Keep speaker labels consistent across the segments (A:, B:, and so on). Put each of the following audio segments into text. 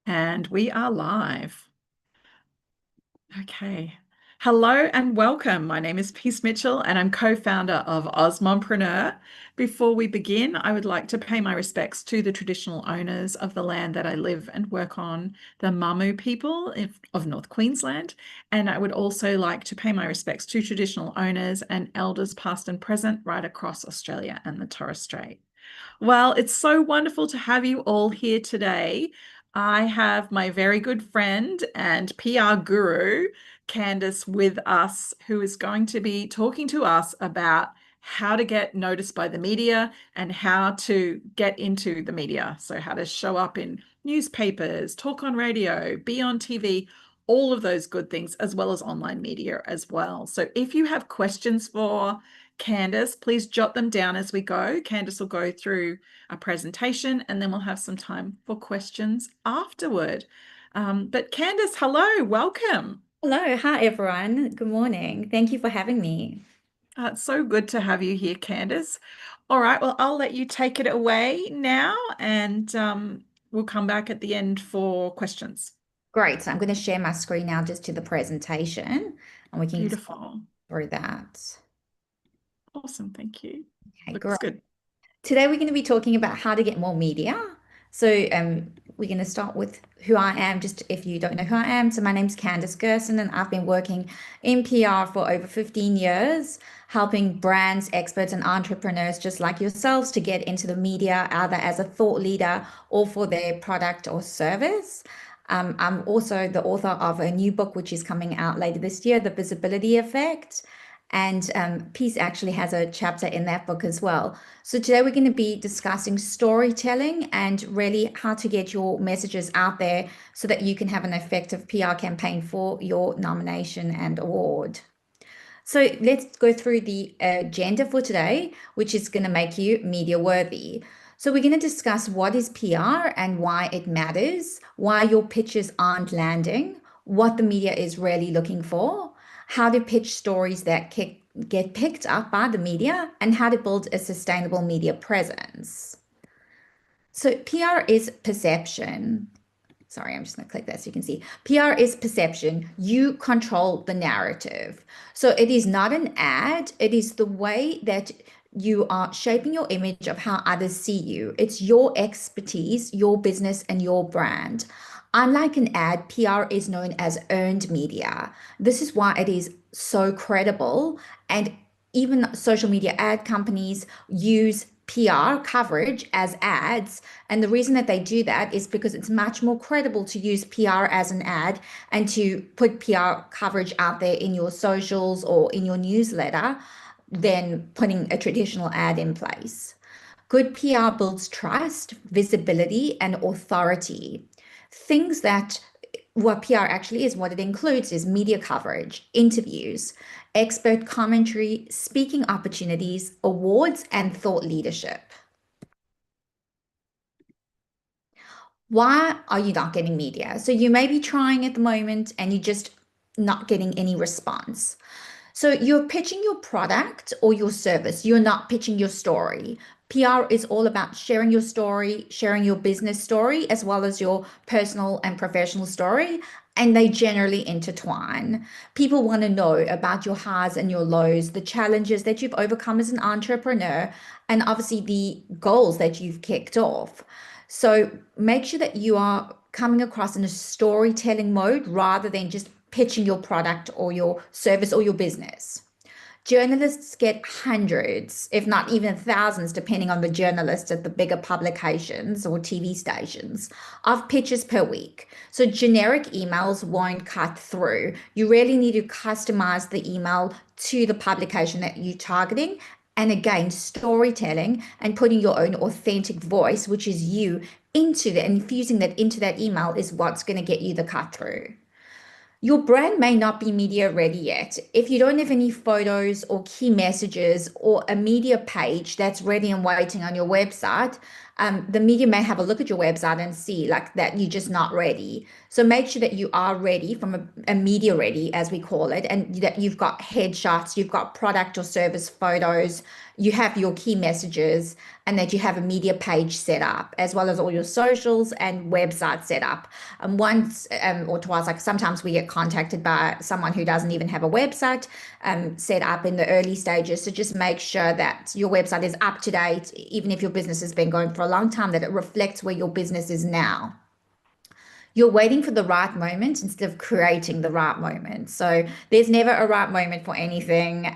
A: And we are live. Okay. Hello and welcome. My name is Peace Mitchell and I'm co-founder of AusMumpreneur. Before we begin, I would like to pay my respects to the traditional owners of the land that I live and work on, the Mamu people of North Queensland. And I would also like to pay my respects to traditional owners and elders past and present right across Australia and the Torres Strait. Well, it's so wonderful to have you all here today. I have my very good friend and PR guru, Candice, with us, who is going to be talking to us about how to get noticed by the media and how to get into the media. So, how to show up in newspapers, talk on radio, be on TV, all of those good things, as well as online media as well. So, if you have questions for Candice, please jot them down as we go. Candice will go through a presentation and then we'll have some time for questions afterward. But Candice, hello, welcome.
B: Hello, hi everyone. Good morning. Thank you for having me.
A: It's so good to have you here, Candice. All right, well, I'll let you take it away now and we'll come back at the end for questions.
B: Great. So I'm going to share my screen now just to the presentation and we can start
A: Beautiful.
B: through that.
A: Awesome. Thank you.
B: Okay,
A: Looks
B: great.
A: good.
B: Today we're going to be talking about how to get more media. So we're going to start with who I am, just if you don't know who I am. So my name's Candice Gerson and I've been working in PR for over 15 years, helping brands, experts, and entrepreneurs just like yourselves to get into the media, either as a thought leader or for their product or service. I'm also the author of a new book, which is coming out later this year, The Visibility Effect. And Peace actually has a chapter in that book as well. So today we're going to be discussing storytelling and really how to get your messages out there so that you can have an effective PR campaign for your nomination and award. So let's go through the agenda for today, which is going to make you media worthy. So we're going to discuss what is PR and why it matters, why your pitches aren't landing, what the media is really looking for, how to pitch stories that get picked up by the media, and how to build a sustainable media presence. So PR is perception. Sorry, I'm just going to click that so you can see. PR is perception. You control the narrative. So it is not an ad, it is the way that you are shaping your image of how others see you. It's your expertise, your business, and your brand. Unlike an ad, PR is known as earned media. This is why it is so credible. And even social media ad companies use PR coverage as ads. And the reason that they do that is because it's much more credible to use PR as an ad and to put PR coverage out there in your socials or in your newsletter than putting a traditional ad in place. Good PR builds trust, visibility, and authority. Things that what PR actually is, what it includes is media coverage, interviews, expert commentary, speaking opportunities, awards, and thought leadership. Why are you not getting media? So you may be trying at the moment and you're just not getting any response. So you're pitching your product or your service. You're not pitching your story. PR is all about sharing your story, sharing your business story, as well as your personal and professional story. And they generally intertwine. People want to know about your highs and your lows, the challenges that you've overcome as an entrepreneur, and obviously the goals that you've kicked off. So make sure that you are coming across in a storytelling mode rather than just pitching your product or your service or your business. Journalists get hundreds, if not even thousands, depending on the journalist at the bigger publications or TV stations, of pitches per week. So generic emails won't cut through. You really need to customize the email to the publication that you're targeting. And again, storytelling and putting your own authentic voice, which is you, into that, infusing that into that email is what's going to get you the cut through. Your brand may not be media ready yet. If you don't have any photos or key messages or a media page that's ready and waiting on your website, the media may have a look at your website and see like that you're just not ready. So make sure that you are ready from a media ready, as we call it, and that you've got headshots, you've got product or service photos, you have your key messages, and that you have a media page set up, as well as all your socials and website set up. Once or twice, like sometimes we get contacted by someone who doesn't even have a website set up in the early stages. So just make sure that your website is up to date, even if your business has been going for a long time, that it reflects where your business is now. You're waiting for the right moment instead of creating the right moment. So there's never a right moment for anything.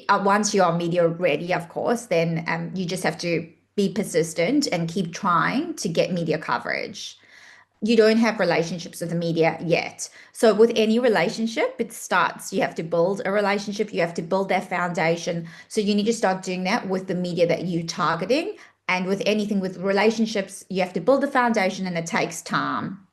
B: Once you are media ready, of course, then you just have to be persistent and keep trying to get media coverage. You don't have relationships with the media yet. So with any relationship, it starts, you have to build a relationship, you have to build that foundation. So you need to start doing that with the media that you're targeting. And with anything with relationships, you have to build the foundation and it takes time.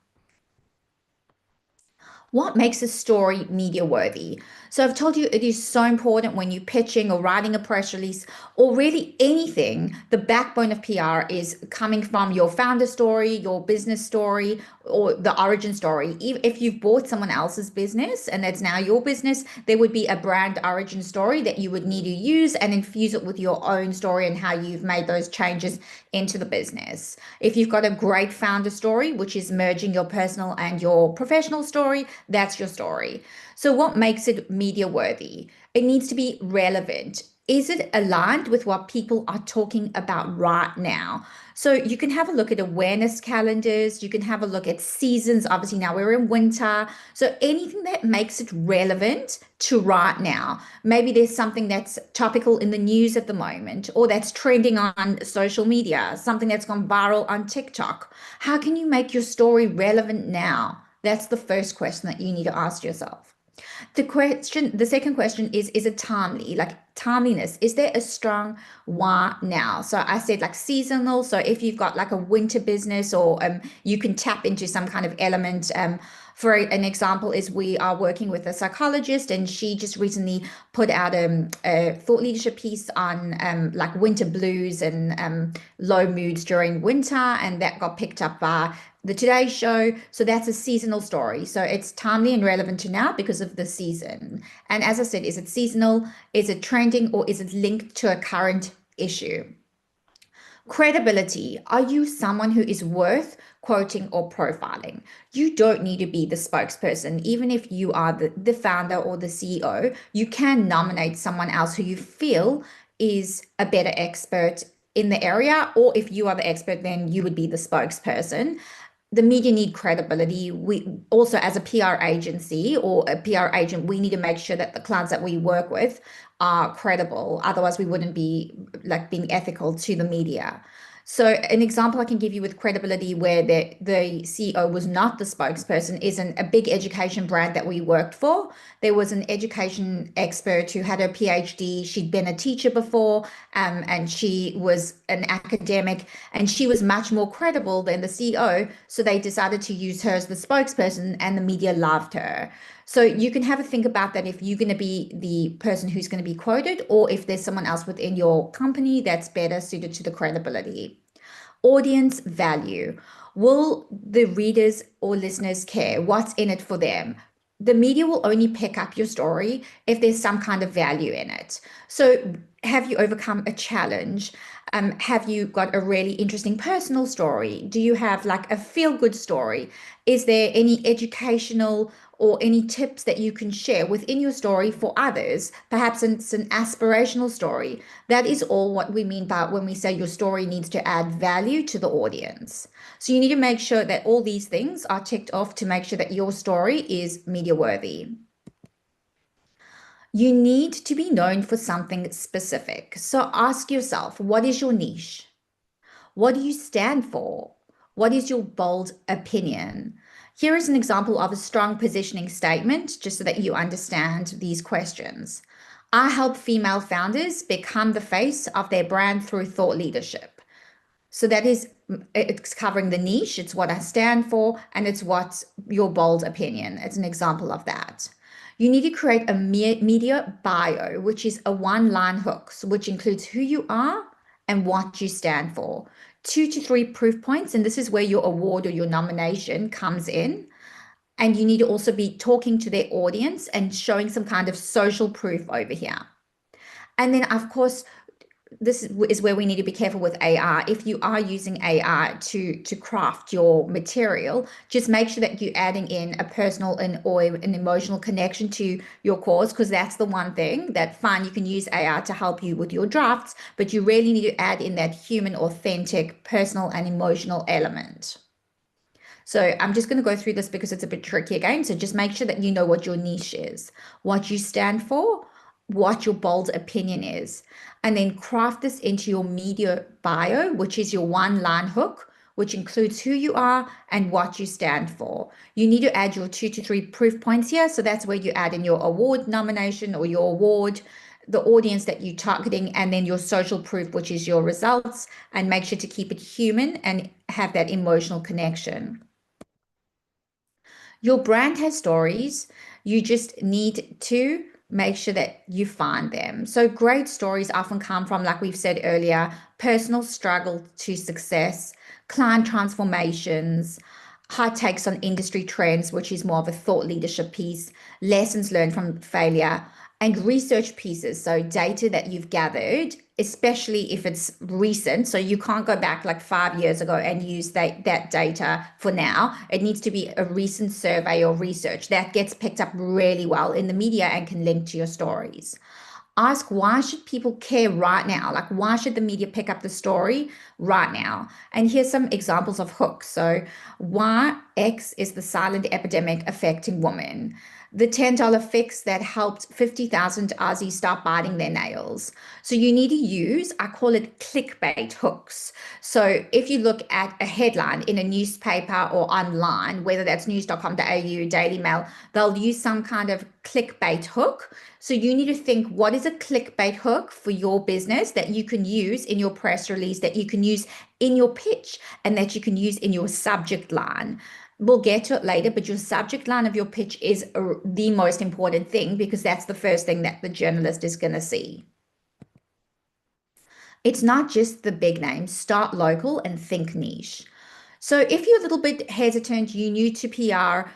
B: What makes a story media worthy? So I've told you it is so important when you're pitching or writing a press release or really anything. The backbone of PR is coming from your founder story, your business story, or the origin story. If you've bought someone else's business and that's now your business, there would be a brand origin story that you would need to use and infuse it with your own story and how you've made those changes into the business. If you've got a great founder story, which is merging your personal and your professional story, that's your story. So, what makes it media worthy? It needs to be relevant. Is it aligned with what people are talking about right now? So, you can have a look at awareness calendars, you can have a look at seasons. Obviously, now we're in winter. So, anything that makes it relevant to right now. Maybe there's something that's topical in the news at the moment, or that's trending on social media, something that's gone viral on TikTok. How can you make your story relevant now? That's the first question that you need to ask yourself. The second question is it timely? Like timeliness. Is there a strong why now? So I said like seasonal. So if you've got like a winter business or you can tap into some kind of element. For an example, is we are working with a psychologist, and she just recently put out a thought leadership piece on like winter blues and low moods during winter, and that got picked up by the Today Show. So that's a seasonal story. So it's timely and relevant to now because of the season. And as I said, is it seasonal? Is it trending, or is it linked to a current issue? Credibility. Are you someone who is worth quoting or profiling? You don't need to be the spokesperson. Even if you are the founder or the CEO, you can nominate someone else who you feel is a better expert in the area. Or if you are the expert, then you would be the spokesperson. The media need credibility. We also, as a PR agency or a PR agent, we need to make sure that the clients that we work with are credible. Otherwise, we wouldn't be like being ethical to the media. So an example I can give you with credibility where the CEO was not the spokesperson is a big education brand that we worked for. There was an education expert who had her PhD. She'd been a teacher before, and she was an academic, and she was much more credible than the CEO. So they decided to use her as the spokesperson, and the media loved her. So you can have a think about that if you're going to be the person who's going to be quoted, or if there's someone else within your company that's better suited to the credibility. Audience value. Will the readers or listeners care? What's in it for them? The media will only pick up your story if there's some kind of value in it. So, have you overcome a challenge? Have you got a really interesting personal story? Do you have like a feel good story? Is there any educational or any tips that you can share within your story for others? Perhaps it's an aspirational story. That is all what we mean by when we say your story needs to add value to the audience. So you need to make sure that all these things are ticked off to make sure that your story is media worthy. You need to be known for something specific. So ask yourself, what is your niche? What do you stand for? What is your bold opinion? Here is an example of a strong positioning statement, just so that you understand these questions. I help female founders become the face of their brand through thought leadership. So that is, it's covering the niche, it's what I stand for, and it's what's your bold opinion. It's an example of that. You need to create a media bio, which is a one-line hook, which includes who you are and what you stand for. 2 to 3 proof points, and this is where your award or your nomination comes in. And you need to also be talking to their audience and showing some kind of social proof over here. And then, of course, this is where we need to be careful with AR. If you are using AR to craft your material, just make sure that you're adding in a personal and or an emotional connection to your cause, because that's the one thing that fine, you can use AR to help you with your drafts, but you really need to add in that human, authentic, personal, and emotional element. So I'm just going to go through this because it's a bit tricky again. So just make sure that you know what your niche is, what you stand for, what your bold opinion is, and then craft this into your media bio, which is your one line hook, which includes who you are and what you stand for. You need to add your 2 to 3 proof points here. So that's where you add in your award nomination or your award, the audience that you're targeting, and then your social proof, which is your results, and make sure to keep it human and have that emotional connection. Your brand has stories. You just need to make sure that you find them. So great stories often come from, like we've said earlier, personal struggle to success, client transformations, hot takes on industry trends, which is more of a thought leadership piece, lessons learned from failure, and research pieces. So data that you've gathered, especially if it's recent. So you can't go back like 5 years ago and use that data for now. It needs to be a recent survey or research that gets picked up really well in the media and can link to your stories. Ask, why should people care right now? Like, why should the media pick up the story right now? And here's some examples of hooks. So why X is the silent epidemic affecting women. The $10 fix that helped 50,000 Aussies stop biting their nails. So you need to use, I call it clickbait hooks. So if you look at a headline in a newspaper or online, whether that's news.com.au, Daily Mail, they'll use some kind of clickbait hook. So you need to think, what is a clickbait hook for your business that you can use in your press release, that you can use in your pitch, and that you can use in your subject line. We'll get to it later, but your subject line of your pitch is the most important thing, because that's the first thing that the journalist is going to see. It's not just the big names. Start local and think niche. So if you're a little bit hesitant, you're new to PR,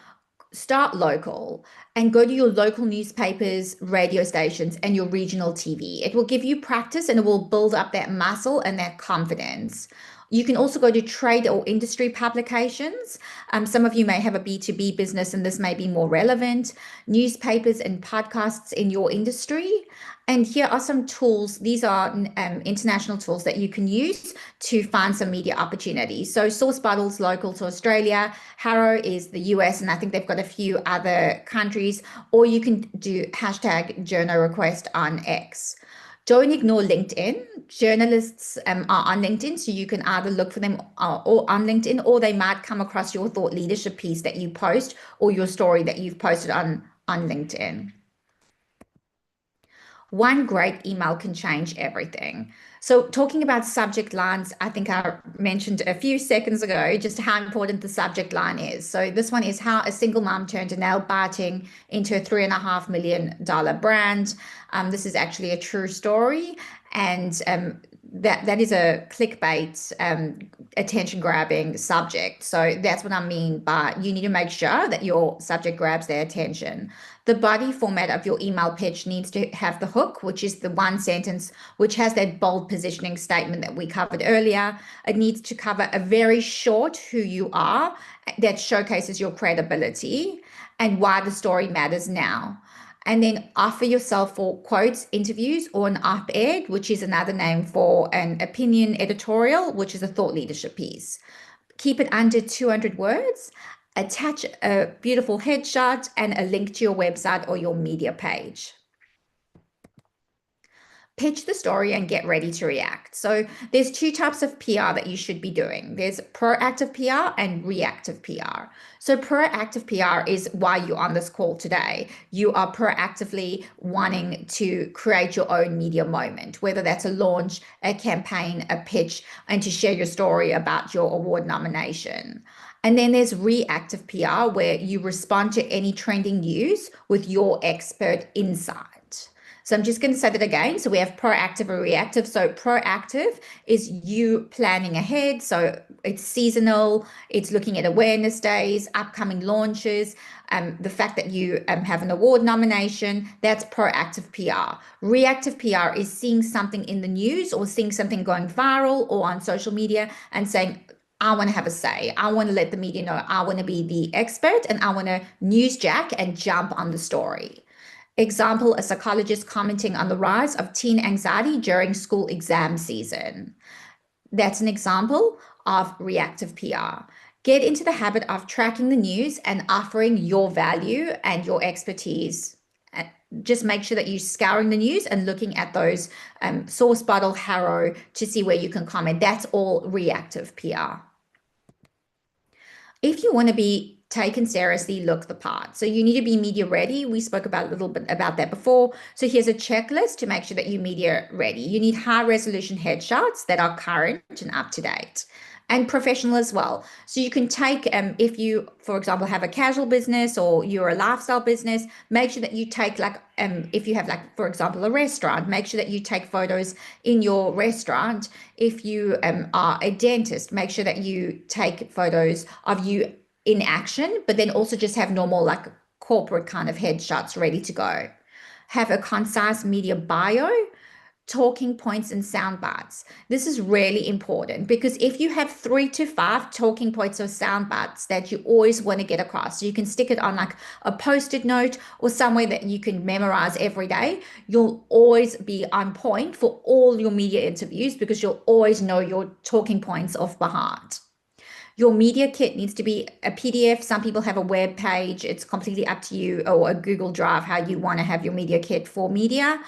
B: start local and go to your local newspapers, radio stations, and your regional TV. It will give you practice and it will build up that muscle and that confidence. You can also go to trade or industry publications. Some of you may have a B2B business and this may be more relevant. Newspapers and podcasts in your industry. And here are some tools. These are international tools that you can use to find some media opportunities. So Source Bottle's local to Australia, Harrow is the US, and I think they've got a few other countries, or you can do hashtag journal request on X. Don't ignore LinkedIn. Journalists are on LinkedIn, so you can either look for them or on LinkedIn, or they might come across your thought leadership piece that you post or your story that you've posted on LinkedIn. One great email can change everything. So talking about subject lines, I think I mentioned a few seconds ago just how important the subject line is. So this one is how a single mom turned a nail biting into a $3.5 million brand. This is actually a true story, and that is a clickbait, attention grabbing subject. So that's what I mean by you need to make sure that your subject grabs their attention. The body format of your email pitch needs to have the hook, which is the one sentence, which has that bold positioning statement that we covered earlier. It needs to cover a very short who you are that showcases your credibility and why the story matters now. And then offer yourself for quotes, interviews, or an op-ed, which is another name for an opinion editorial, which is a thought leadership piece. Keep it under 200 words. Attach a beautiful headshot and a link to your website or your media page. Pitch the story and get ready to react. So there's two types of PR that you should be doing. There's proactive PR and reactive PR. So proactive PR is why you're on this call today. You are proactively wanting to create your own media moment, whether that's a launch, a campaign, a pitch, and to share your story about your award nomination. And then there's reactive PR, where you respond to any trending news with your expert insight. So I'm just going to say that again. So we have proactive and reactive. So proactive is you planning ahead. So it's seasonal, it's looking at awareness days, upcoming launches, the fact that you have an award nomination, that's proactive PR. Reactive PR is seeing something in the news or seeing something going viral or on social media and saying, I want to have a say. I want to let the media know I want to be the expert and I want to newsjack and jump on the story. Example, a psychologist commenting on the rise of teen anxiety during school exam season. That's an example of reactive PR. Get into the habit of tracking the news and offering your value and your expertise. Just make sure that you're scouring the news and looking at those source bottle, Harrow to see where you can comment. That's all reactive PR. If you want to be taken seriously, look the part. So you need to be media ready. We spoke about a little bit about that before. So here's a checklist to make sure that you're media ready. You need high resolution headshots that are current and up to date and professional as well. So you can take, if you, for example, have a casual business or you're a lifestyle business, make sure that you take if you have like, for example, a restaurant, make sure that you take photos in your restaurant. If you are a dentist, make sure that you take photos of you in action, but then also just have normal like corporate kind of headshots ready to go. Have a concise media bio, talking points and sound bites. This is really important because if you have 3 to 5 talking points or sound bites that you always want to get across, so you can stick it on like a post-it note or somewhere that you can memorize every day, you'll always be on point for all your media interviews because you'll always know your talking points off by heart. Your media kit needs to be a PDF. Some people have a web page. It's completely up to you, or a Google Drive, how you want to have your media kit for media.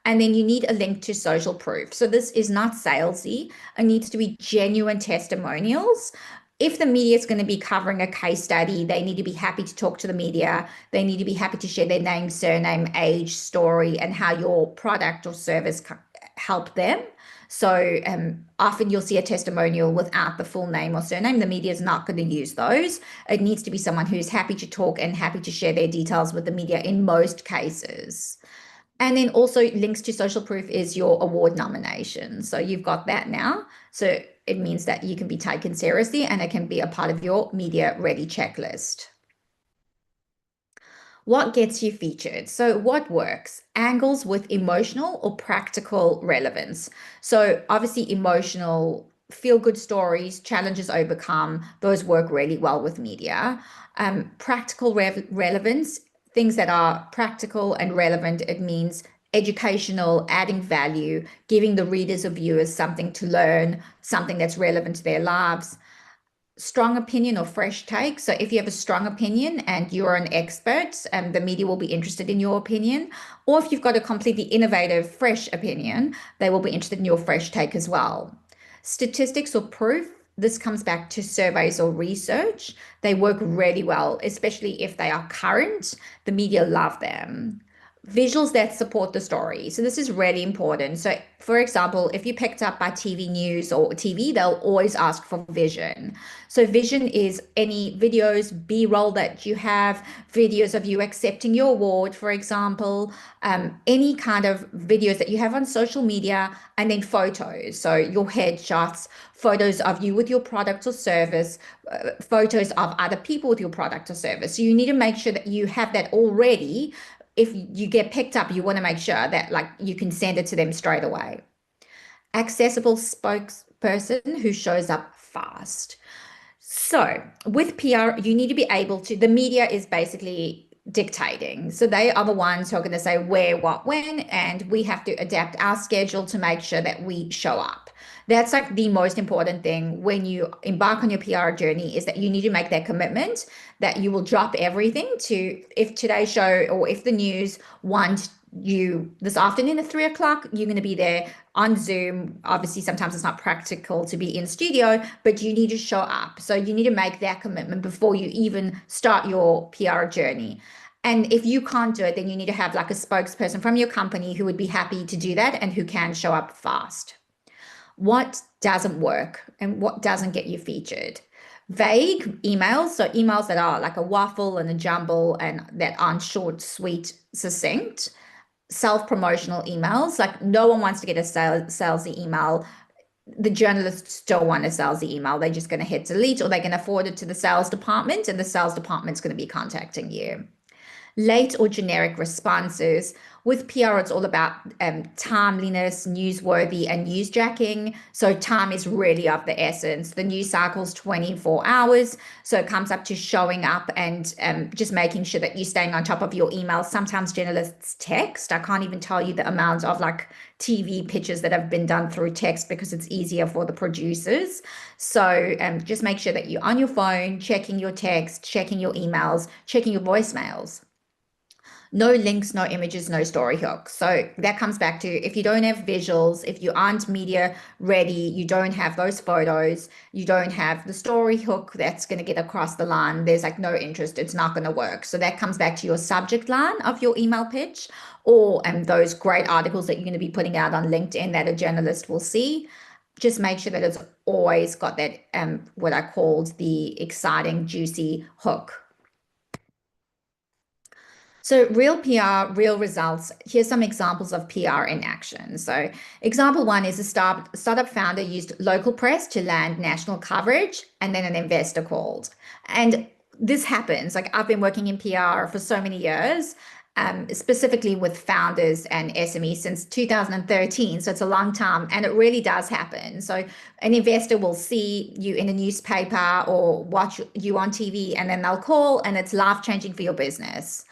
B: And then you need a link to social proof. So this is not salesy. It needs to be genuine testimonials. If the media is going to be covering a case study, they need to be happy to talk to the media. They need to be happy to share their name, surname, age, story, and how your product or service helped them. So often you'll see a testimonial without the full name or surname. The media is not going to use those. It needs to be someone who's happy to talk and happy to share their details with the media in most cases. And then also links to social proof is your award nomination. So you've got that now. So it means that you can be taken seriously and it can be a part of your media ready checklist. What gets you featured? So what works? Angles with emotional or practical relevance. So obviously emotional, feel good stories, challenges overcome, those work really well with media. Practical relevance, things that are practical and relevant, it means educational, adding value, giving the readers or viewers something to learn, something that's relevant to their lives. Strong opinion or fresh take. So if you have a strong opinion and you're an expert, the media will be interested in your opinion. Or if you've got a completely innovative, fresh opinion, they will be interested in your fresh take as well. Statistics or proof. This comes back to surveys or research. They work really well, especially if they are current. The media love them. Visuals that support the story. So this is really important. So for example, if you picked up by TV news or TV, they'll always ask for vision. So vision is any videos, B-roll that you have, videos of you accepting your award, for example, any kind of videos that you have on social media, and then photos. So your headshots, photos of you with your product or service, photos of other people with your product or service. So you need to make sure that you have that already. If you get picked up, you want to make sure that like you can send it to them straight away. Accessible spokesperson who shows up fast. So with PR, you need to be able to, the media is basically dictating. So they are the ones who are going to say where, what, when, and we have to adapt our schedule to make sure that we show up. That's like the most important thing when you embark on your PR journey, is that you need to make that commitment that you will drop everything to, if today's show or if the news want you this afternoon at 3 o'clock, you're going to be there on Zoom. Obviously, sometimes it's not practical to be in studio, but you need to show up. So you need to make that commitment before you even start your PR journey. And if you can't do it, then you need to have like a spokesperson from your company who would be happy to do that and who can show up fast. What doesn't work and what doesn't get you featured? Vague emails, so emails that are like a waffle and a jumble and that aren't short, sweet, succinct. self-promotional emails. Like no one wants to get a salesy email. The journalists don't want a salesy email. They're just going to hit delete, or they're going to forward it to the sales department, and the sales department's going to be contacting you. Late or generic responses. With PR, it's all about timeliness, newsworthy, and newsjacking. So time is really of the essence. The news cycle's 24 hours. So it comes up to showing up and just making sure that you're staying on top of your emails. Sometimes journalists text. I can't even tell you the amount of like TV pitches that have been done through text because it's easier for the producers. So just make sure that you're on your phone, checking your text, checking your emails, checking your voicemails. No links, no images, no story hook. So that comes back to if you don't have visuals, if you aren't media ready, you don't have those photos, you don't have the story hook that's going to get across the line, there's like no interest, it's not going to work. So that comes back to your subject line of your email pitch, or those great articles that you're going to be putting out on LinkedIn that a journalist will see. Just make sure that it's always got that what I called the exciting, juicy hook. So real PR, real results. Here's some examples of PR in action. So example one is a startup founder used local press to land national coverage, and then an investor called. And this happens. Like I've been working in PR for so many years, specifically with founders and SMEs since 2013. So it's a long time, and it really does happen. So an investor will see you in a newspaper or watch you on TV, and then they'll call, and it's life-changing for your business.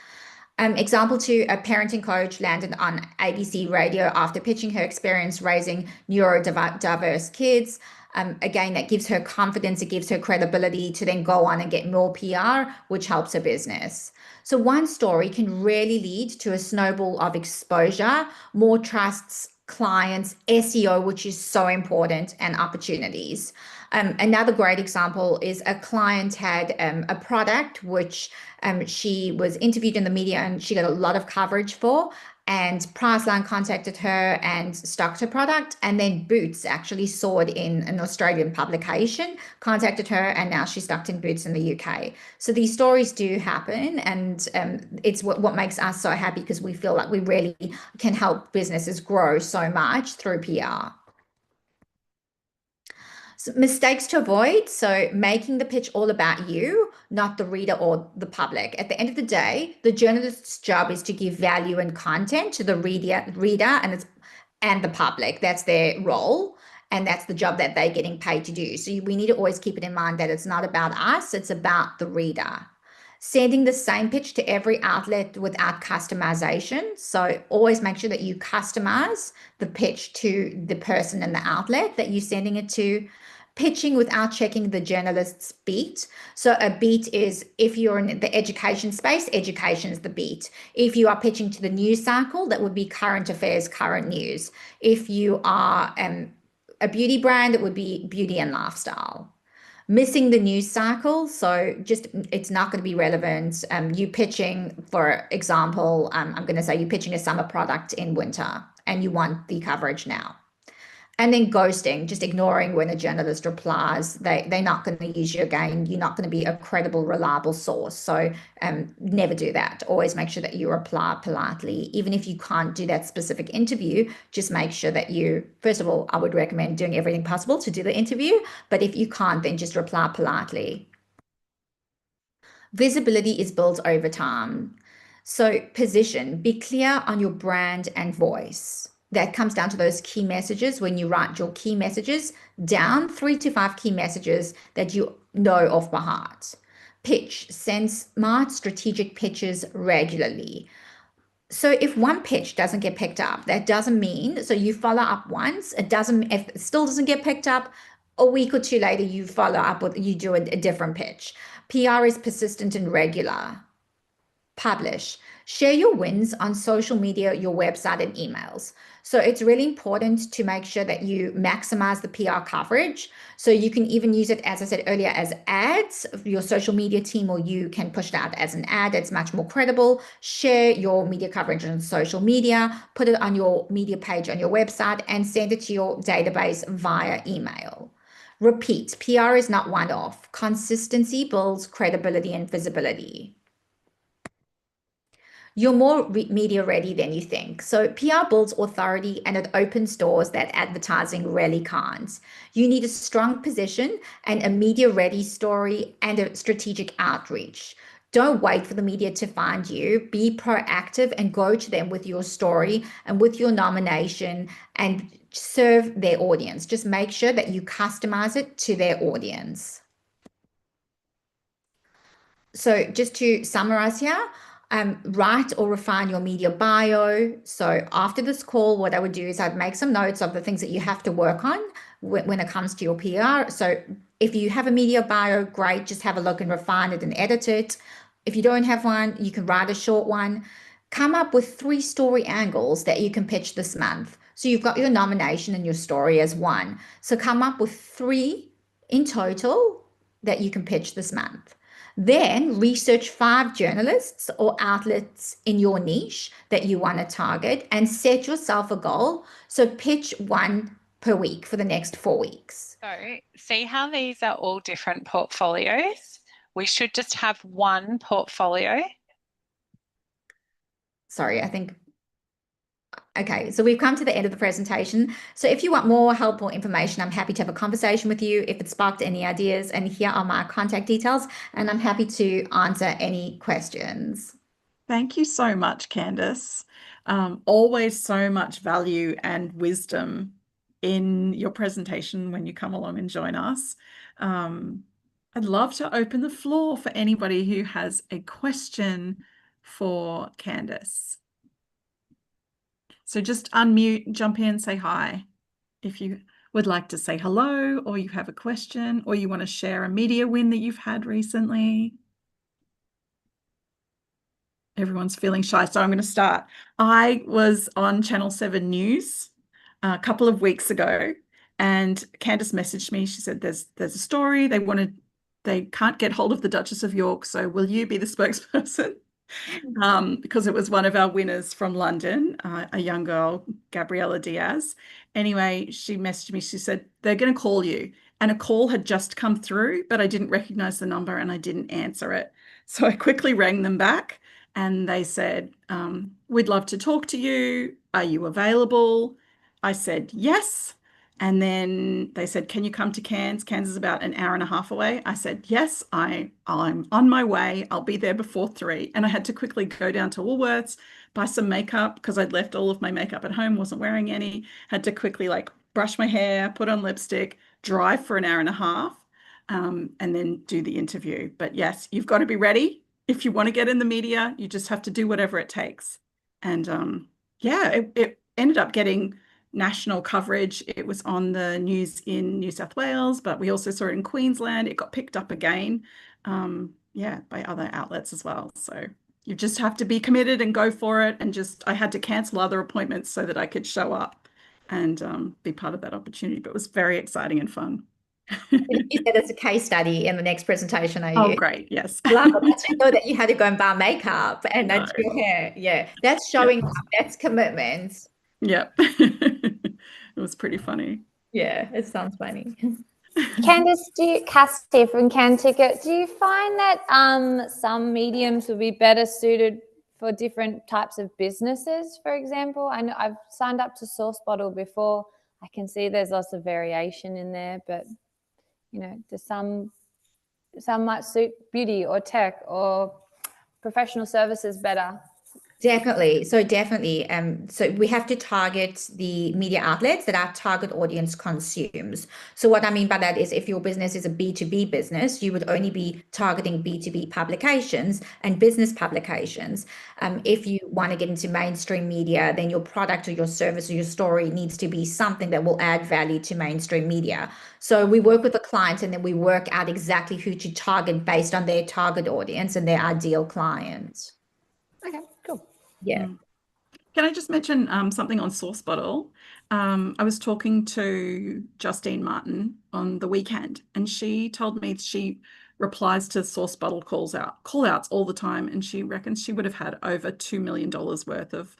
B: Example two, a parenting coach landed on ABC radio after pitching her experience raising neurodiverse kids. Again, that gives her confidence, it gives her credibility to then go on and get more PR, which helps her business. So one story can really lead to a snowball of exposure, more trusts, clients, SEO, which is so important, and opportunities. Another great example is a client had a product which she was interviewed in the media and she got a lot of coverage for. And Priceline contacted her and stocked her product. And then Boots actually saw it in an Australian publication, contacted her, and now she's stocked in Boots in the UK. So these stories do happen, and it's what makes us so happy because we feel like we really can help businesses grow so much through PR. So mistakes to avoid. So making the pitch all about you, not the reader or the public. At the end of the day, the journalist's job is to give value and content to the reader and the public. That's their role. And that's the job that they're getting paid to do. So we need to always keep it in mind that it's not about us, it's about the reader. Sending the same pitch to every outlet without customization. So always make sure that you customize the pitch to the person in the outlet that you're sending it to. Pitching without checking the journalist's beat. So a beat is, if you're in the education space, education is the beat. If you are pitching to the news cycle, that would be current affairs, current news. If you are a beauty brand, it would be beauty and lifestyle. Missing the news cycle, so just it's not going to be relevant. You pitching, for example, I'm going to say you're pitching a summer product in winter and you want the coverage now. And then ghosting, just ignoring when a journalist replies. They're not going to use you again. You're not going to be a credible, reliable source. So never do that. Always make sure that you reply politely. Even if you can't do that specific interview, just make sure that you, first of all, I would recommend doing everything possible to do the interview. But if you can't, then just reply politely. Visibility is built over time. So position, be clear on your brand and voice. That comes down to those key messages. When you write your key messages down, 3 to 5 key messages that you know off by heart. Pitch, send smart strategic pitches regularly. So if one pitch doesn't get picked up, that doesn't mean, so you follow up once, if it still doesn't get picked up, a week or two later, you follow up with, you do a different pitch. PR is persistent and regular. Publish. Share your wins on social media, your website, and emails. So it's really important to make sure that you maximize the PR coverage. So you can even use it, as I said earlier, as ads. Your social media team or you can push it out as an ad. It's much more credible. Share your media coverage on social media, put it on your media page on your website, and send it to your database via email. Repeat. PR is not one-off. Consistency builds credibility and visibility. you're more media ready than you think. So PR builds authority and it opens doors that advertising really can't. You need a strong position and a media ready story and a strategic outreach. Don't wait for the media to find you. Be proactive and go to them with your story and with your nomination and serve their audience. Just make sure that you customize it to their audience. So just to summarize here, write or refine your media bio. So after this call, what I would do is I'd make some notes of the things that you have to work on when it comes to your PR. So if you have a media bio, great, just have a look and refine it and edit it. If you don't have one, you can write a short one. Come up with 3 story angles that you can pitch this month. So you've got your nomination and your story as one. So come up with 3 in total that you can pitch this month. Then research 5 journalists or outlets in your niche that you want to target and set yourself a goal. So pitch 1 per week for the next 4 weeks.
C: So, see how these are all different portfolios? We should just have one portfolio.
B: Sorry, I think. Okay, so we've come to the end of the presentation. So if you want more help or information, I'm happy to have a conversation with you if it sparked any ideas. And here are my contact details, and I'm happy to answer any questions.
A: Thank you so much, Candice. Always so much value and wisdom in your presentation when you come along and join us. I'd love to open the floor for anybody who has a question for Candice. So just unmute, jump in, say hi. If you would like to say hello, or you have a question, or you want to share a media win that you've had recently. Everyone's feeling shy, so I'm going to start. I was on Channel 7 News a couple of weeks ago, and Candice messaged me. She said, there's a story. They can't get hold of the Duchess of York, so will you be the spokesperson? Because it was one of our winners from London, a young girl, Gabriella Diaz. Anyway, she messaged me. She said, they're going to call you. And a call had just come through, but I didn't recognize the number and I didn't answer it. So I quickly rang them back and they said, we'd love to talk to you. Are you available? I said, yes. And then they said, can you come to Cairns? Cairns is about an hour and a half away. I said, yes, I'm on my way. I'll be there before 3. And I had to quickly go down to Woolworths, buy some makeup because I'd left all of my makeup at home, wasn't wearing any. Had to quickly brush my hair, put on lipstick, drive for an hour and a half, and then do the interview. But yes, you've got to be ready. If you want to get in the media, you just have to do whatever it takes. And yeah, it ended up getting national coverage. It was on the news in New South Wales, but we also saw it in Queensland. It got picked up again, yeah, by other outlets as well. So you just have to be committed and go for it. And I had to cancel other appointments so that I could show up and be part of that opportunity. But it was very exciting and fun.
B: You said it's a case study in the next presentation, are
A: Oh,
B: you?
A: great. Yes.
B: Love it. That's know that you had to go and buy makeup and
A: No.
B: that's your hair. Yeah, that's
A: Yep.
B: showing up. That's commitment.
A: Yep. It was pretty funny.
B: Yeah, it sounds funny.
D: Candice, Cass here from Can Ticket, do you find that some mediums would be better suited for different types of businesses, for example? I know I've signed up to Source Bottle before. I can see there's lots of variation in there, but there's some might suit beauty or tech or professional services better.
B: Definitely. So definitely. So we have to target the media outlets that our target audience consumes. So what I mean by that is if your business is a B2B business, you would only be targeting B2B publications and business publications. If you want to get into mainstream media, then your product or your service or your story needs to be something that will add value to mainstream media. So we work with the client and then we work out exactly who to target based on their target audience and their ideal client.
D: Okay, cool.
B: Yeah.
A: Can I just mention something on Source Bottle? I was talking to Justine Martin on the weekend, and she told me she replies to Source Bottle call outs all the time, and she reckons she would have had over $2 million worth of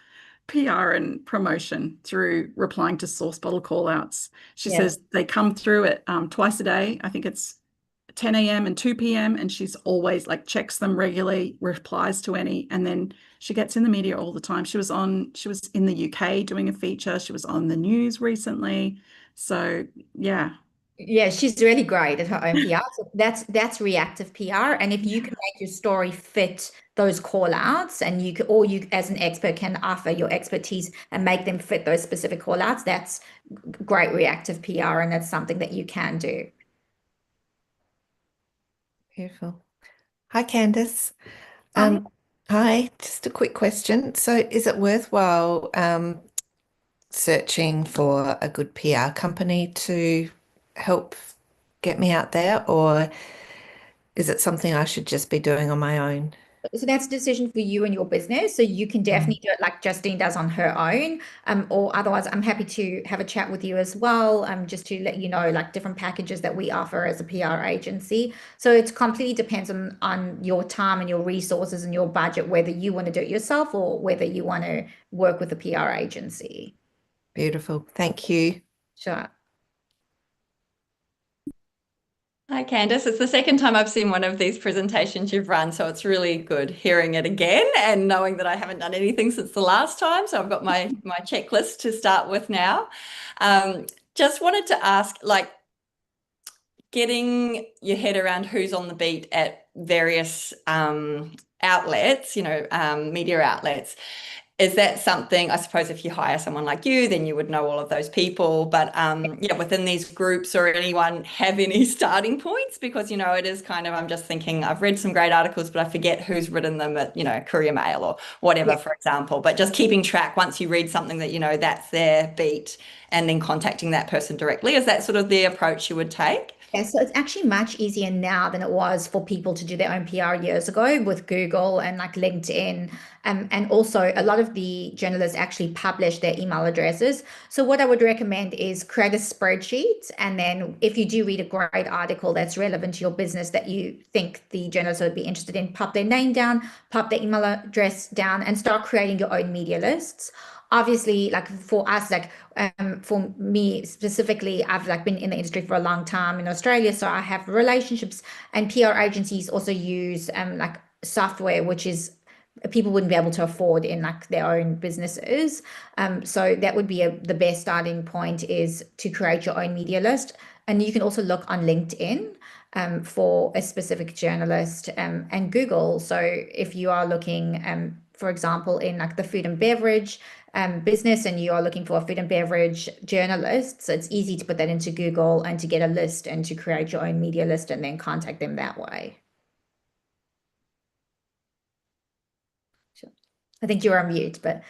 A: PR and promotion through replying to Source Bottle call outs. She says they come through it twice a day. I think it's 10 a.m. and 2 p.m. and she's always like checks them regularly, replies to any, and then she gets in the media all the time. She was in the UK doing a feature. She was on the news recently. So yeah.
B: Yeah, she's really great at her own PR. So that's reactive PR. And if you can make your story fit those call outs, and you as an expert can offer your expertise and make them fit those specific call outs, that's great reactive PR, and that's something that you can do.
E: Beautiful. Hi, Candice.
D: Hi.
E: Hi, just a quick question. So is it worthwhile searching for a good PR company to help get me out there, or is it something I should just be doing on my own?
B: So that's a decision for you and your business. So you can definitely do it like Justine does on her own. Or otherwise, I'm happy to have a chat with you as well, just to let you know like different packages that we offer as a PR agency. So it completely depends on your time and your resources and your budget, whether you want to do it yourself or whether you want to work with a PR agency.
E: Beautiful. Thank you.
B: Sure.
F: Hi, Candice. It's the second time I've seen one of these presentations you've run, so it's really good hearing it again and knowing that I haven't done anything since the last time. So I've got my checklist to start with now. Just wanted to ask, like, getting your head around who's on the beat at various outlets, media outlets. Is that something, I suppose, if you hire someone like you, then you would know all of those people, but within these groups, or anyone have any starting points? Because, it is kind of, I'm just thinking, I've read some great articles, but I forget who's written them at, Courier Mail or whatever, for example. But just keeping track, once you read something that, that's their beat, and then contacting that person directly. Is that sort of the approach you would take?
B: Yeah, so it's actually much easier now than it was for people to do their own PR years ago with Google and like LinkedIn. And also, a lot of the journalists actually publish their email addresses. So what I would recommend is create a spreadsheet. And then if you do read a great article that's relevant to your business that you think the journalist would be interested in, pop their name down, pop their email address down, and start creating your own media lists. Obviously, like for us, like for me specifically, I've like been in the industry for a long time in Australia, so I have relationships, and PR agencies also use like software, which is people wouldn't be able to afford in like their own businesses. So that would be the best starting point, is to create your own media list. And you can also look on LinkedIn for a specific journalist, and Google. So if you are looking, for example, in like the food and beverage business, and you are looking for a food and beverage journalist, so it's easy to put that into Google and to get a list and to create your own media list and then contact them that way. Sure. I think you're on mute, but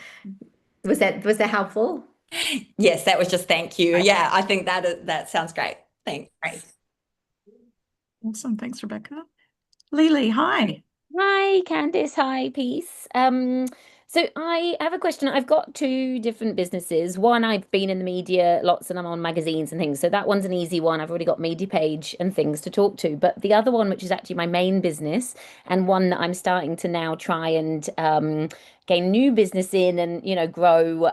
B: was that helpful?
F: Yes, that was just thank you. Yeah, I think that sounds great. Thanks.
B: Great.
A: Awesome. Thanks, Rebecca. Lily, hi.
D: Hi, Candice. Hi, Peace. So I have a question. I've got two different businesses. One, I've been in the media lots and I'm on magazines and things. So that one's an easy one. I've already got media page and things to talk to. But the other one, which is actually my main business, and one that I'm starting to now try and gain new business in, and grow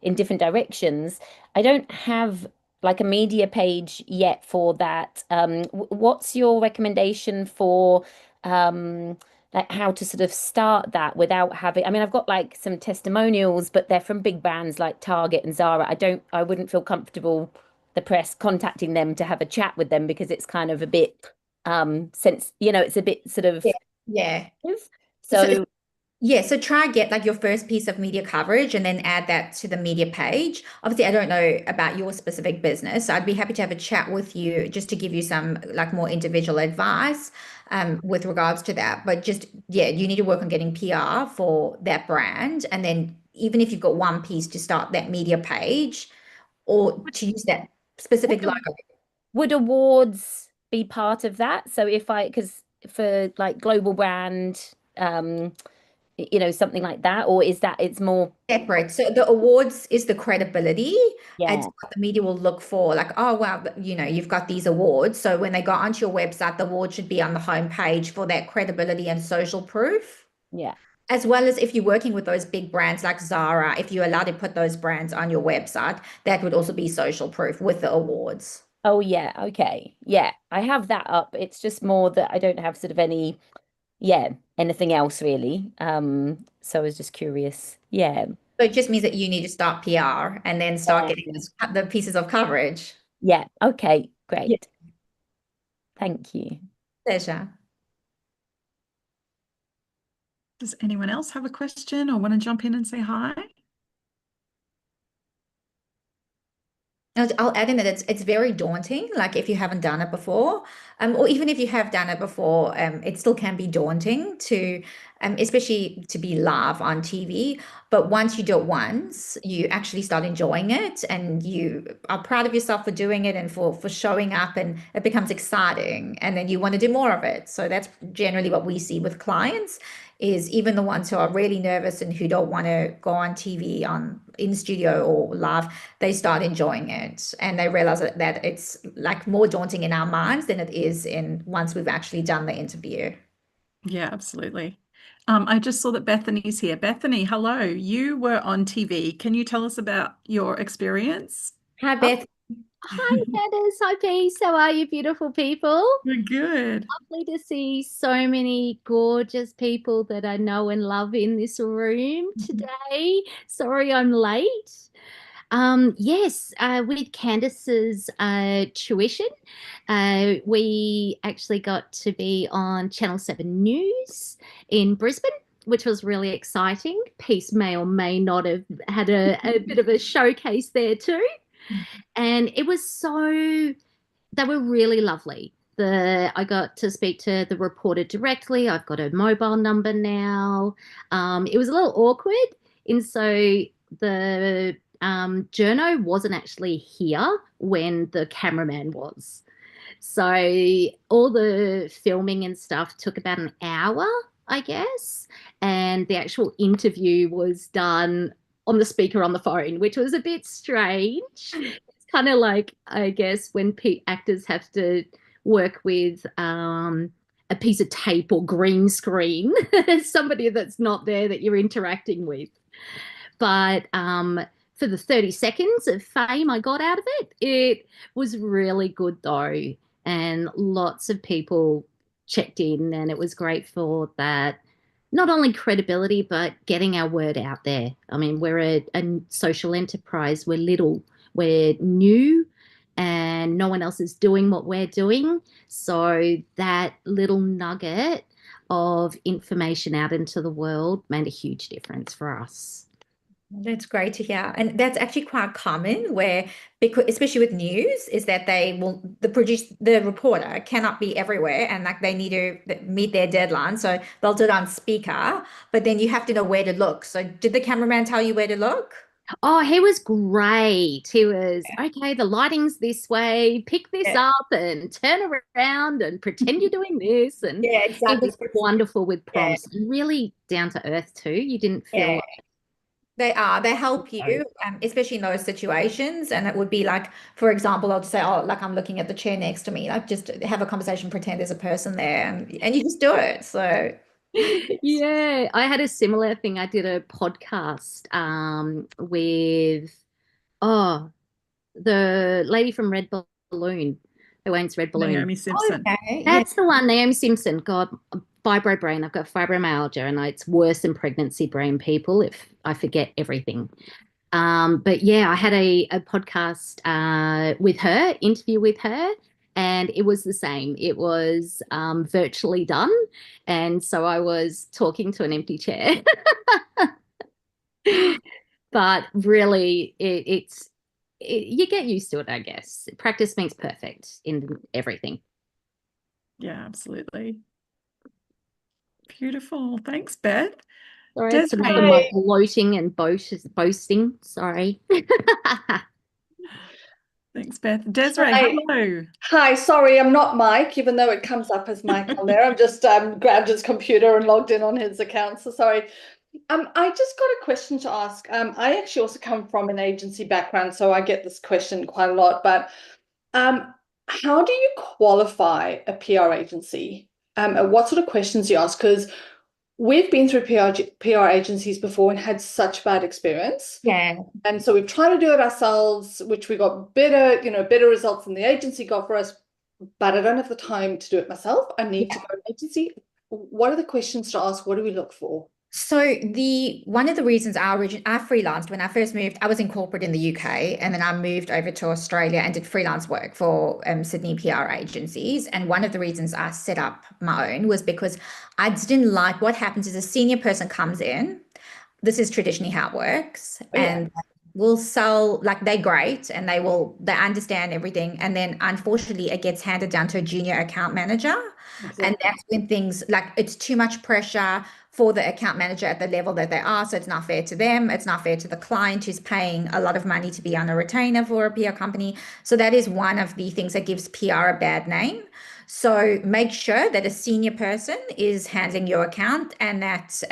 D: in different directions. I don't have like a media page yet for that. What's your recommendation for like how to sort of start that without having, I mean, I've got like some testimonials, but they're from big brands like Target and Zara. I wouldn't feel comfortable, the press, contacting them to have a chat with them, because it's kind of a bit it's a bit sort of
B: Yeah.
D: so
B: Yeah, so try get like your first piece of media coverage and then add that to the media page. Obviously, I don't know about your specific business, so I'd be happy to have a chat with you just to give you some like more individual advice with regards to that. But just, yeah, you need to work on getting PR for that brand. And then even if you've got one piece to start that media page or to use that specific logo.
D: would awards be part of that? So because for like global brand, something like that, or is that it's more
B: Separate. So the awards is the credibility.
D: Yeah.
B: It's what the media will look for. Like, oh, wow, you've got these awards. So when they go onto your website, the award should be on the homepage for that credibility and social proof.
D: Yeah.
B: As well as if you're working with those big brands like Zara, if you're allowed to put those brands on your website, that would also be social proof with the awards.
G: Oh yeah, okay. Yeah, I have that up. It's just more that I don't have sort of any, yeah, anything else really. So I was just curious. Yeah.
B: So it just means that you need to start PR and then start getting
G: Yeah.
B: the pieces of coverage.
G: Yeah. Okay,
B: Yeah.
G: great. Thank you.
B: Pleasure.
A: Does anyone else have a question or want to jump in and say hi?
B: I'll add in that it's very daunting. Like if you haven't done it before, or even if you have done it before, it still can be daunting to, especially to be live on TV. But once you do it once, you actually start enjoying it, and you are proud of yourself for doing it and for showing up, and it becomes exciting, and then you want to do more of it. So that's generally what we see with clients, is even the ones who are really nervous and who don't want to go on TV on in studio or live, they start enjoying it, and they realize that it's like more daunting in our minds than it is in once we've actually done the interview.
A: Yeah, absolutely. I just saw that Bethany's here. Bethany, hello. You were on TV. Can you tell us about your experience?
B: Hi, Beth.
H: Hi, Candace. Hi, Peace. How are you, beautiful people?
A: We're good.
H: Lovely to see so many gorgeous people that I know and love in this room today. Sorry I'm late. Yes, with Candace's tuition, we actually got to be on Channel 7 News in Brisbane, which was really exciting. Peace may or may not have had a bit of a showcase there too. And it was they were really lovely. I got to speak to the reporter directly. I've got a mobile number now. It was a little awkward, and so the journo wasn't actually here when the cameraman was. So all the filming and stuff took about an hour, I guess, and the actual interview was done on the speaker on the phone, which was a bit strange. It's kind of like, I guess, when actors have to work with a piece of tape or green screen, somebody that's not there that you're interacting with. But for the 30 seconds of fame I got out of it, it was really good though. And lots of people checked in, and it was great for that, not only credibility, but getting our word out there. I mean, we're a social enterprise, we're little, we're new, and no one else is doing what we're doing. So that little nugget of information out into the world made a huge difference for us.
B: That's great to hear. And that's actually quite common where, because especially with news, is that the reporter cannot be everywhere, and like they need to meet their deadline. So they'll do it on speaker, but then you have to know where to look. So did the cameraman tell you where to look?
H: Oh, he was great. He was, okay, the lighting's this way, pick this
B: Yeah.
H: up and turn around and pretend you're doing this. And
B: Yeah,
H: he
B: exactly.
H: was wonderful with prompts, and really down to earth too. You didn't feel
B: Yeah.
H: like
B: They help you, especially in those situations. And it would be like, for example, I'll just say, oh, like I'm looking at the chair next to me, like just have a conversation, pretend there's a person there, and you just do it. So
H: yeah, I had a similar thing. I did a podcast with the lady from Red Balloon who owns Red Balloon.
A: Naomi Simpson.
B: okay, yeah.
H: That's the one, Naomi Simpson. God, fibro brain. I've got fibromyalgia, and it's worse than pregnancy brain, people, if I forget everything. But yeah, I had a podcast with her, interview with her, and it was the same. It was virtually done. And so I was talking to an empty chair. But really, you get used to it, I guess. Practice makes perfect in everything.
A: Yeah, absolutely. Beautiful. Thanks, Beth.
H: Sorry, it's enough of
A: Desiree.
H: my bloating and boasting. Sorry.
A: Thanks, Beth. Desiree,
I: Hi.
A: hello.
I: Hi, sorry, I'm not Mike, even though it comes up as Mike on there. I've just grabbed his computer and logged in on his account, so sorry. I just got a question to ask. I actually also come from an agency background, so I get this question quite a lot, but how do you qualify a PR agency? What sort of questions do you ask? Because we've been through PR agencies before and had such bad experience.
B: Yeah.
I: And so we've tried to do it ourselves, which we got better, better results than the agency got for us, but I don't have the time to do it myself. I need to go to an agency. What are the questions to ask? What do we look for?
B: So one of the reasons I freelanced when I first moved, I was in corporate in the UK, and then I moved over to Australia and did freelance work for Sydney PR agencies. And one of the reasons I set up my own was because I didn't like what happens is a senior person comes in. This is traditionally how it works, and will sell, like, they're great and they understand everything, and then unfortunately it gets handed down to a junior account manager. And that's when things, like, it's too much pressure for the account manager at the level that they are. So it's not fair to them. It's not fair to the client who's paying a lot of money to be on a retainer for a PR company. So that is one of the things that gives PR a bad name. So make sure that a senior person is handling your account, and that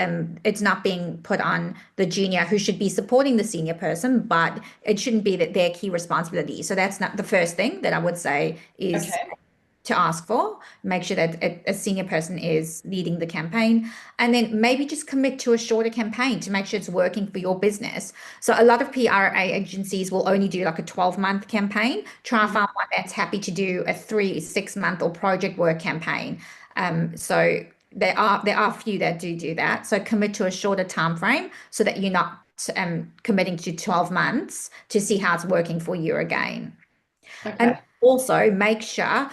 B: it's not being put on the junior, who should be supporting the senior person, but it shouldn't be that their key responsibility. So that's not the first thing that I would say is to ask for. Make sure that a senior person is leading the campaign, and then maybe just commit to a shorter campaign to make sure it's working for your business. So a lot of PR agencies will only do like a 12-month campaign. Try and find one that's happy to do a 3-6 month or project work campaign. So there are a few that do that. So commit to a shorter time frame so that you're not committing to 12 months to see how it's working for you again. And also make sure,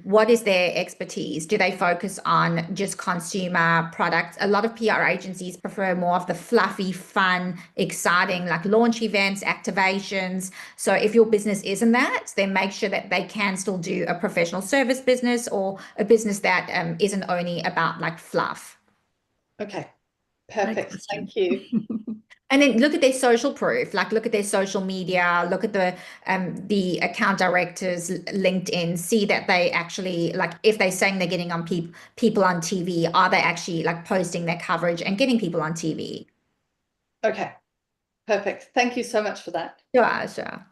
B: what is their expertise? Do they focus on just consumer products? A lot of PR agencies prefer more of the fluffy, fun, exciting, like launch events, activations. So if your business isn't that, then make sure that they can still do a professional service business, or a business that isn't only about like fluff.
I: Okay, perfect. Thank you.
B: And then look at their social proof, like look at their social media, look at the account directors' LinkedIn, see that they actually, like, if they're saying they're getting on people on TV, are they actually like posting their coverage and getting people on TV?
I: Okay, perfect. Thank you so much for that.
B: Sure.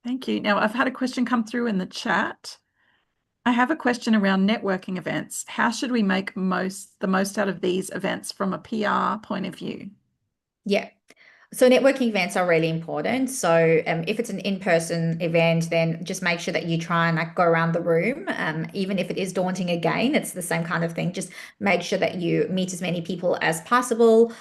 A: Thank you. Now, I've had a question come through in the chat. I have a question around networking events. How should we make the most out of these events from a PR point of view?
B: Yeah. So networking events are really important. So if it's an in-person event, then just make sure that you try and like go around the room. Even if it is daunting, again, it's the same kind of thing. Just make sure that you meet as many people as possible.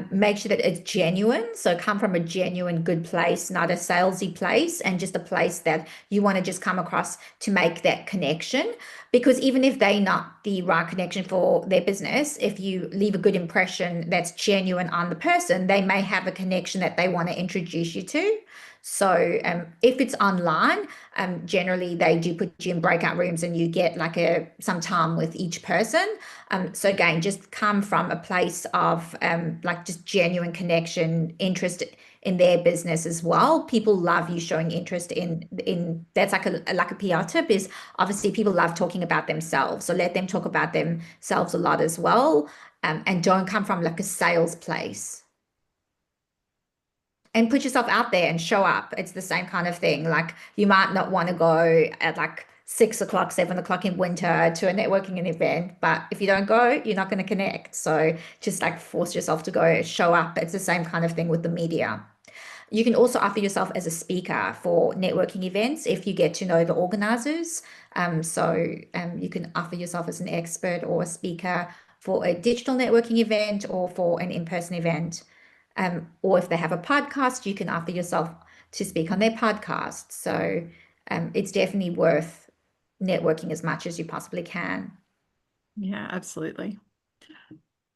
B: Make sure that it's genuine. So come from a genuine, good place, not a salesy place, and just a place that you want to just come across to make that connection. Because even if they're not the right connection for their business, if you leave a good impression that's genuine on the person, they may have a connection that they want to introduce you to. So if it's online, generally they do put you in breakout rooms and you get like some time with each person. So again, just come from a place of like just genuine connection, interest in their business as well. People love you showing interest in that's like a PR tip, is obviously people love talking about themselves. So let them talk about themselves a lot as well. And don't come from like a sales place. And put yourself out there and show up. It's the same kind of thing. Like, you might not want to go at like 6 o'clock, 7 o'clock in winter to a networking event, but if you don't go, you're not going to connect. So just like force yourself to go, show up. It's the same kind of thing with the media. You can also offer yourself as a speaker for networking events if you get to know the organizers. You can offer yourself as an expert or a speaker for a digital networking event or for an in-person event. Or if they have a podcast, you can offer yourself to speak on their podcast. So it's definitely worth networking as much as you possibly can.
A: Yeah, absolutely.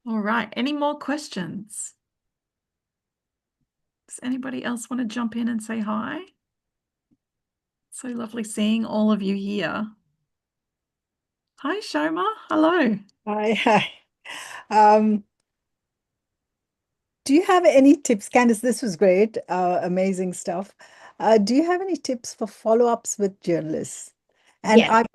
A: All right. Any more questions? Does anybody else want to jump in and say hi? So lovely seeing all of you here. Hi, Shoma. Hello.
J: Hi. Do you have any tips, Candice? This was great, amazing stuff. Do you have any tips for follow-ups with journalists? And
B: Yes.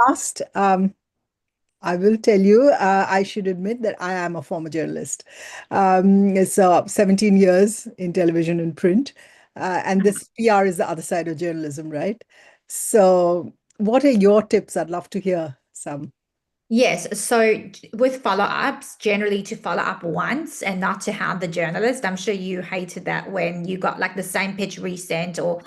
J: I will tell you, I should admit that I am a former journalist. So 17 years in television and print, and this PR is the other side of journalism, right? So what are your tips? I'd love to hear some.
B: Yes, so with follow-ups, generally to follow up once and not to hound the journalist. I'm sure you hated that when you got like the same pitch resent, or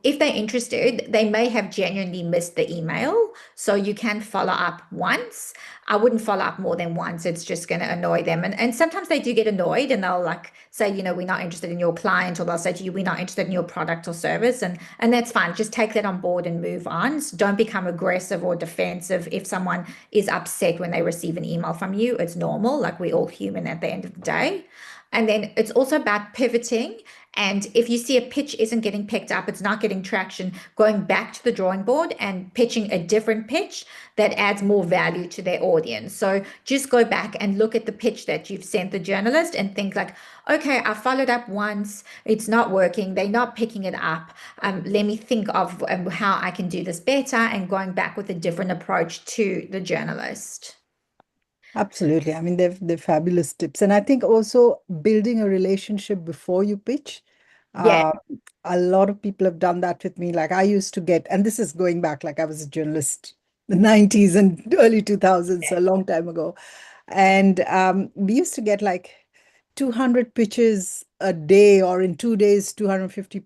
B: if they're interested, they may have genuinely missed the email. So you can follow up once. I wouldn't follow up more than once. It's just going to annoy them. And sometimes they do get annoyed and they'll like say, we're not interested in your client, or they'll say to you, we're not interested in your product or service. And that's fine. Just take that on board and move on. So don't become aggressive or defensive if someone is upset when they receive an email from you. It's normal, like we're all human at the end of the day. And then it's also about pivoting. And if you see a pitch isn't getting picked up, it's not getting traction, going back to the drawing board and pitching a different pitch that adds more value to their audience. So just go back and look at the pitch that you've sent the journalist and think like, okay, I followed up once, it's not working, they're not picking it up. Let me think of how I can do this better, and going back with a different approach to the journalist.
J: Absolutely. I mean, they're fabulous tips. And I think also building a relationship before you pitch.
B: Yeah,
J: Uh, a lot of people have done that with me. Like I used to get, and this is going back, like I was a journalist in the 90s and early 2000s, so a long time ago. And we used to get like 200 pitches a day, or in 2 days, 250,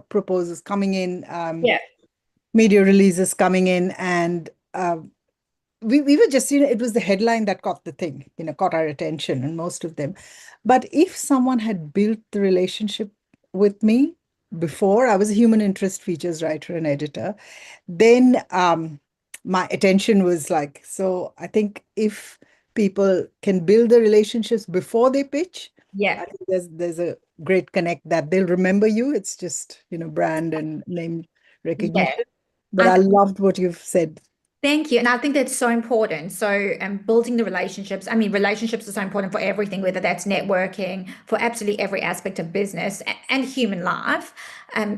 J: proposals coming in,
B: yeah,
J: media releases coming in. And we were just, it was the headline that caught the thing, caught our attention, and most of them. But if someone had built the relationship with me before, I was a human interest features writer and editor, then my attention was like, so I think if people can build the relationships before they pitch,
B: yeah,
J: I think there's a great connect that they'll remember you. It's just, brand and name
B: yeah.
J: recognition. But
B: I
J: I loved what you've said.
B: Thank you. And I think that's so important. So, building the relationships. I mean, relationships are so important for everything, whether that's networking, for absolutely every aspect of business and human life.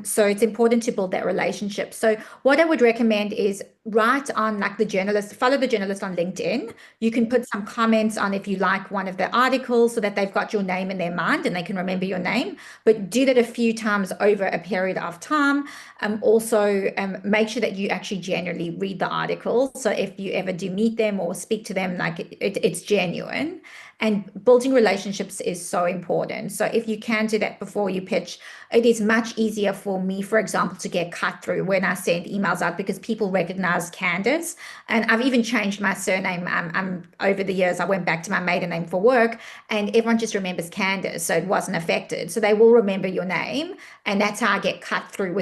B: So it's important to build that relationship. So what I would recommend is write on like the journalist, follow the journalist on LinkedIn. You can put some comments on if you like one of the articles so that they've got your name in their mind and they can remember your name. But do that a few times over a period of time. Also, make sure that you actually genuinely read the article. So if you ever do meet them or speak to them, like it's genuine. And building relationships is so important. So if you can do that before you pitch, it is much easier for me, for example, to get cut through when I send emails out because people recognize Candace. And I've even changed my surname. Over the years, I went back to my maiden name for work, and everyone just remembers Candace, so it wasn't affected. So they will remember your name, and that's how I get cut through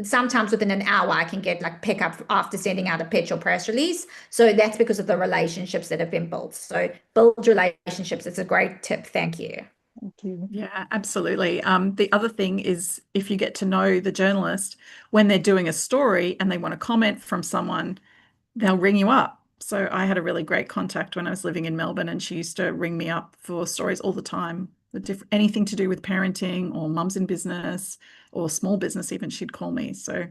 B: sometimes within an hour. I can get like pick up after sending out a pitch or press release. So that's because of the relationships that have been built. So build relationships. It's a great tip. Thank you.
J: Thank you.
A: Yeah, absolutely. The other thing is if you get to know the journalist when they're doing a story and they want to comment from someone, they'll ring you up. So I had a really great contact when I was living in Melbourne, and she used to ring me up for stories all the time. Anything to do with parenting or mums in business or small business, even she'd call me. So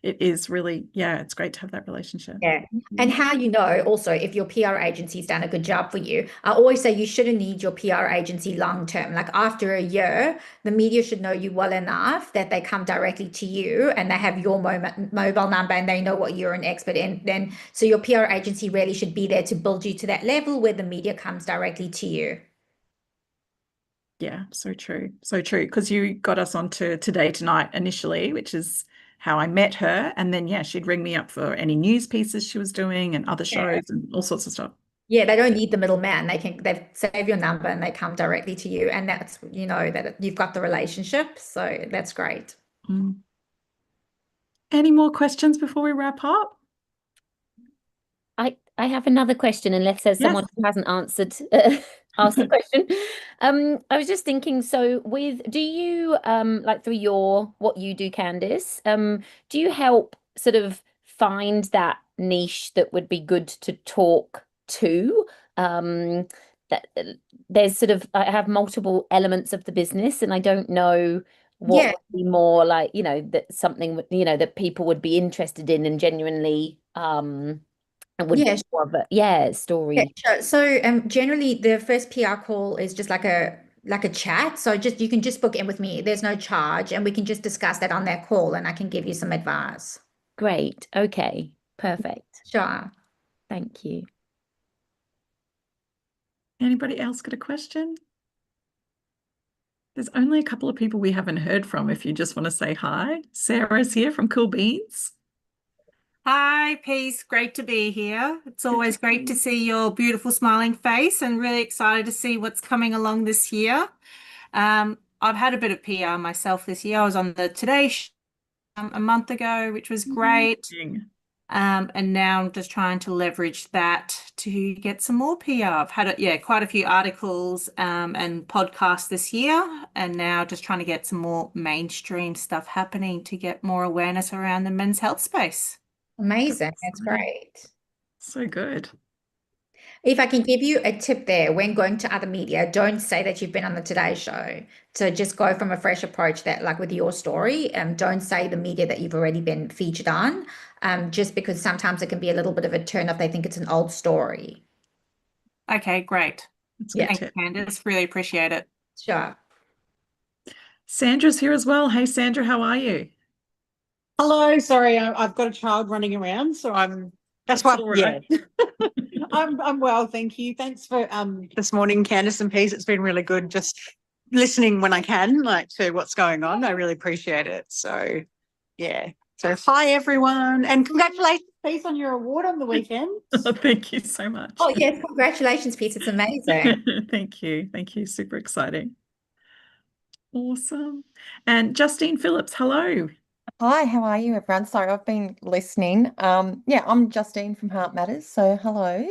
A: it is really, yeah, it's great to have that relationship.
B: Yeah. And how also if your PR agency's done a good job for you. I always say you shouldn't need your PR agency long term. Like after a year, the media should know you well enough that they come directly to you and they have your mobile number and they know what you're an expert in. Then so your PR agency really should be there to build you to that level where the media comes directly to you.
A: Yeah, so true. So true. Because you got us onto Today Tonight initially, which is how I met her. And then, yeah, she'd ring me up for any news pieces she was doing and other shows and all sorts of stuff.
B: Yeah, they don't need the middleman. They save your number and they come directly to you. And that's, that you've got the relationship. So that's great.
A: Mm. Any more questions before we wrap up?
G: I have another question, unless there's someone who hasn't answered asked the question. I was just thinking, so do you like through what you do, Candice, do you help sort of find that niche that would be good to talk to? That there's sort of, I have multiple elements of the business and I don't know what would be more like, that something, that people would be interested in and genuinely and would be more of a story.
B: Yeah, sure. So generally the first PR call is just like a chat. So you can just book in with me. There's no charge, and we can just discuss that on that call and I can give you some advice.
G: Great. Okay. Perfect.
B: Sure.
G: Thank you.
A: Anybody else got a question? There's only a couple of people we haven't heard from if you just want to say hi. Sarah's here from Cool Beans.
K: Hi, Peace. Great to be here. It's always great to see your beautiful smiling face and really excited to see what's coming along this year. I've had a bit of PR myself this year. I was on the Today Show a month ago, which was great. And now I'm just trying to leverage that to get some more PR. I've had quite a few articles and podcasts this year, and now just trying to get some more mainstream stuff happening to get more awareness around the men's health space.
B: Amazing. That's great.
A: So good.
B: If I can give you a tip there, when going to other media, don't say that you've been on the Today Show. So just go from a fresh approach that, like with your story, don't say the media that you've already been featured on, just because sometimes it can be a little bit of a turn off. They think it's an old story.
K: Okay, great.
B: Yeah.
K: Thanks, Candice. Really appreciate it.
B: Sure.
A: Sandra's here as well. Hey, Sandra, how are you?
L: Hello. Sorry, I've got a child running around, so that's why.
A: Right.
L: Yeah. I'm well, thank you. Thanks for this morning, Candice and Peace. It's been really good just listening when I can, like, to what's going on. I really appreciate it. So yeah. So hi everyone, and congratulations, Peace, on your award on the weekend.
A: Thank you so much.
B: Oh yes, congratulations, Peace. It's amazing.
A: Thank you. Thank you. Super exciting. Awesome. And Justine Phillips, hello.
M: Hi, how are you, everyone? Sorry, I've been listening. Yeah, I'm Justine from Heart Matters, so hello.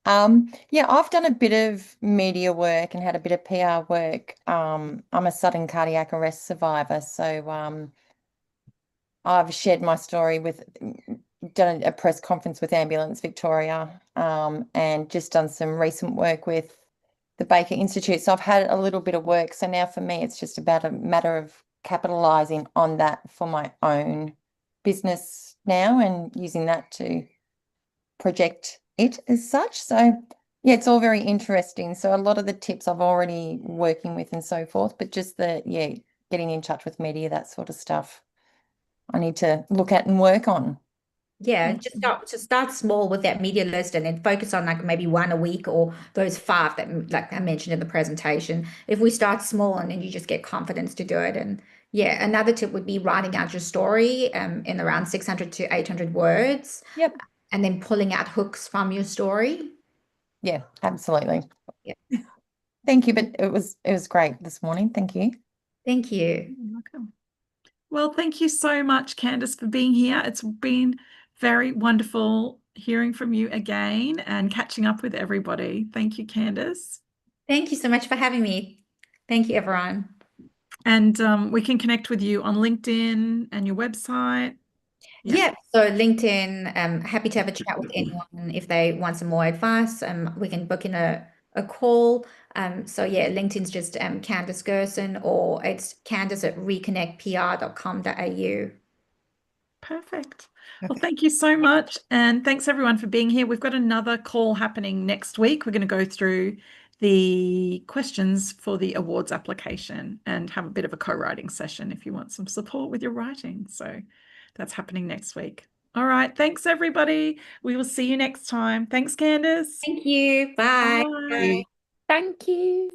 M: Yeah, I've done a bit of media work and had a bit of PR work. I'm a sudden cardiac arrest survivor, so I've shared my story with, done a press conference with Ambulance Victoria, and just done some recent work with the Baker Institute. So I've had a little bit of work. So now for me, it's just about a matter of capitalizing on that for my own business now and using that to project it as such. So yeah, it's all very interesting. So a lot of the tips I've already working with and so forth, but just getting in touch with media, that sort of stuff, I need to look at and work on.
B: Yeah, just start small with that media list and then focus on like maybe one a week or those 5 that, like I mentioned in the presentation. If we start small and then you just get confidence to do it. And yeah, another tip would be writing out your story in around 600 to 800 words.
M: Yep.
B: And then pulling out hooks from your story.
M: Yeah, absolutely.
B: Yeah.
M: Thank you. But it was great this morning. Thank you.
B: Thank you.
A: You're welcome. Well, thank you so much, Candice, for being here. It's been very wonderful hearing from you again and catching up with everybody. Thank you, Candice.
B: Thank you so much for having me. Thank you, everyone.
A: And we can connect with you on LinkedIn and your website.
B: Yeah, so LinkedIn, happy to have a chat with anyone if they want some more advice. We can book in a call. So yeah, LinkedIn's just Candice Gerson, or it's candice@reconnectpr.com.au.
A: Perfect. Well, thank you so much. And thanks everyone for being here. We've got another call happening next week. We're going to go through the questions for the awards application and have a bit of a co-writing session if you want some support with your writing. So that's happening next week. All right. Thanks, everybody. We will see you next time. Thanks, Candice.
B: Thank you. Bye.
A: Bye.
G: Thank you.